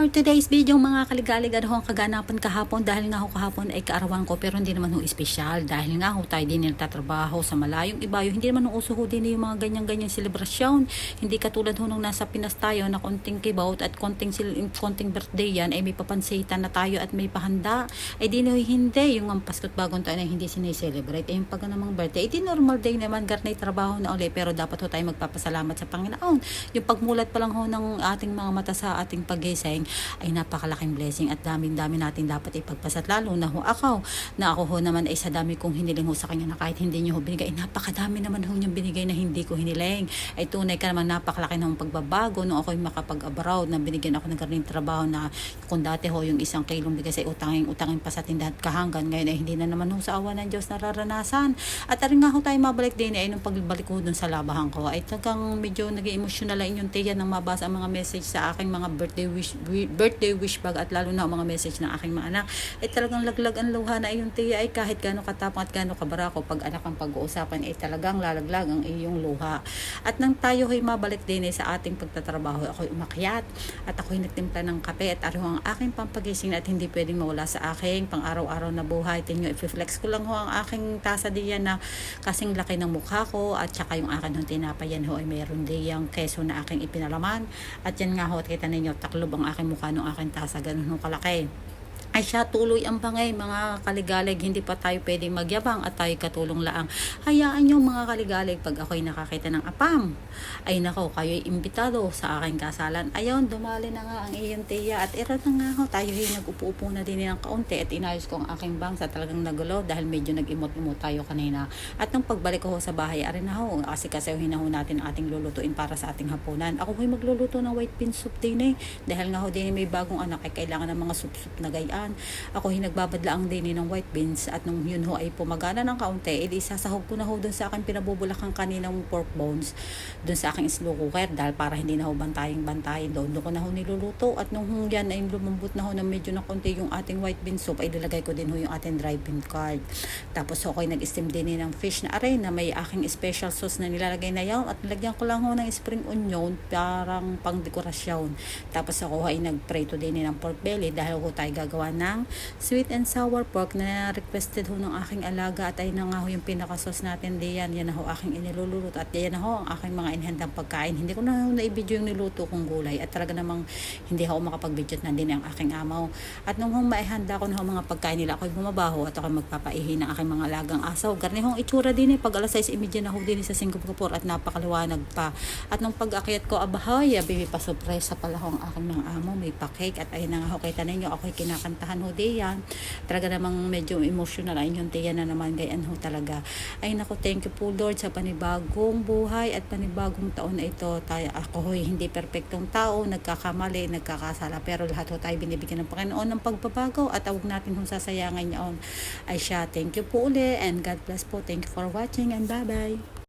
For today's video mga kaligalig, ano ang kaganapan kahapon dahil nga ho kahapon ay kaarawan ko pero hindi naman ho espesyal dahil nga ho tayo din nagtatrabaho sa malayong ibayo, hindi naman ho uso ho din yung mga ganyan-ganyan selebrasyon, hindi katulad ho nung nasa Pinas tayo na konting kibawt at konting birthday yan ay may papansitan na tayo at may pahanda, ay di ho hindi yung ang Pasko't Bagong Taon ay hindi sineselebrate, ay yung pag namang birthday, di normal day naman, garnay trabaho na uli pero dapat ho tayo magpapasalamat sa Panginoon, yung pagmulat pa lang ho ng ating mga mata sa ating paggising ay napakalaking blessing at dami-dami natin dapat ipagpasat, lalo na ho ako ho naman ay sa dami kong hiniling ho sa kanya na kahit hindi niyo ho binigay, napakadami naman ho niyang binigay na hindi ko hiniling, ay tunay ka naman napakalaki ng pagbabago nung ako'y makapag-abroad na binigyan ako ng ganung trabaho na kung dati ho yung 1 kilong bigas ay utangin pa sa tindahan kahanggan, ngayon ay hindi na naman ho sa awa ng Diyos nararanasan. At rin nga ho tayo mabalik din ay nung pagbalik ko dun sa labahan ko ay tagang medyo naging emotional lang inyong tiyan nang mabasa ang mga message sa aking mga birthday wish bag at lalo na ang mga message ng aking mga anak, ay talagang laglag ang luha na iyong tiya, ay kahit gaano katapang at gaano kabarako pag anak ang pag-uusapan ay talagang lalaglag ang iyong luha. At nang tayo ay mabalik din sa ating pagtatrabaho, ako'y umakyat at ako'y nagtimpla ng kape at araw ang aking pampagising at hindi pwedeng mawala sa aking pang araw-araw na buhay. Tingnan, i-flex ko lang ho ang aking tasa diyan na kasing laki ng mukha ko at saka yung akin ng tinapay yan ho ay mayroon diyang keso na aking ipinalaman at yan nga ho at kita ninyo taklob ang aking mukha ng aking tasa, ganun ho kalaki. Ay siya tuloy ang bangay mga kaligalig, hindi pa tayo pwedeng magyabang at tayo katulong laang. Hayaan nyo mga kaligalig, pag ako'y nakakita ng apam, ay nako, kayo'y imbitado sa aking kasalan. Ayaw, dumali na nga ang iyong tiya at ira na nga ho, tayo nag-upo-upo na din ng kaunti at inayos ko ang aking bangsa, talagang nagulo dahil medyo nag-imot-imot tayo kanina. At nung pagbalik ko sa bahay, arin na ho, kasi kasayahin na ho natin ang ating lulutuin para sa ating hapunan. Ako ho'y magluluto ng white bean soup din dahil nga ho din may bagong anak ay kailangan ng mga soup-soup na gayaan. Ako nagbabadlaang din ng white beans at nung yun ho ay pumagana ng kaunti, edi sasahog ko na ho dun sa akin pinabubulakang kaninang pork bones dun sa aking slow cooker dahil para hindi na ho bantayin doon ko na ho niluluto. At nung yan ay lumambot na ho na medyo na konti yung ating white bean soup, ay nilagay ko din ho yung ating dry bean curd. Tapos ako'y nag-steam din ng fish na aray na may aking special sauce na nilalagay na yan at nilagyan ko lang ho ng spring onion parang pang dekorasyon. Tapos ako ay nagprito din ng pork belly dahil ho tayo gagawa ng sweet and sour pork na requested ho ng aking alaga at ay na nga ho yung pinaka-sauce natin diyan. Yan na ho aking iniluluto at yan na ho ang aking mga inhandang pagkain. Hindi ko na ho na-video yung niluto kong gulay at talaga namang hindi ako makapag-video at nandun ang aking amaw. At nung maihanda ko na ho mga pagkain nila, ako'y bumabaho at ako'y magpapaihi ng aking mga alagang asaw. Garni hong itsura din pag alas 6:30 na ho din sa Singapore at napakaliwanag pa. At nung pag-akyat ko, abahay, baby pa surpresa pala ho ang aking mga amo, may pa-cake at ayun na nga ho, kita ninyo ako'y kinakantahan ho diyan. Talaga namang medyo emotional ay yung tiya na naman gayan ho talaga. Ay nako, thank you po Lord sa panibagong buhay at panibagong taon na ito. Ako ho'y hindi perpektong tao, nagkakamali, nagkakasala, pero lahat ho tayo binibigyan ng Panginoon ng pagbabago at awag natin kung sasayangan niyaon ay siya. Thank you po uli and God bless po. Thank you for watching and bye bye.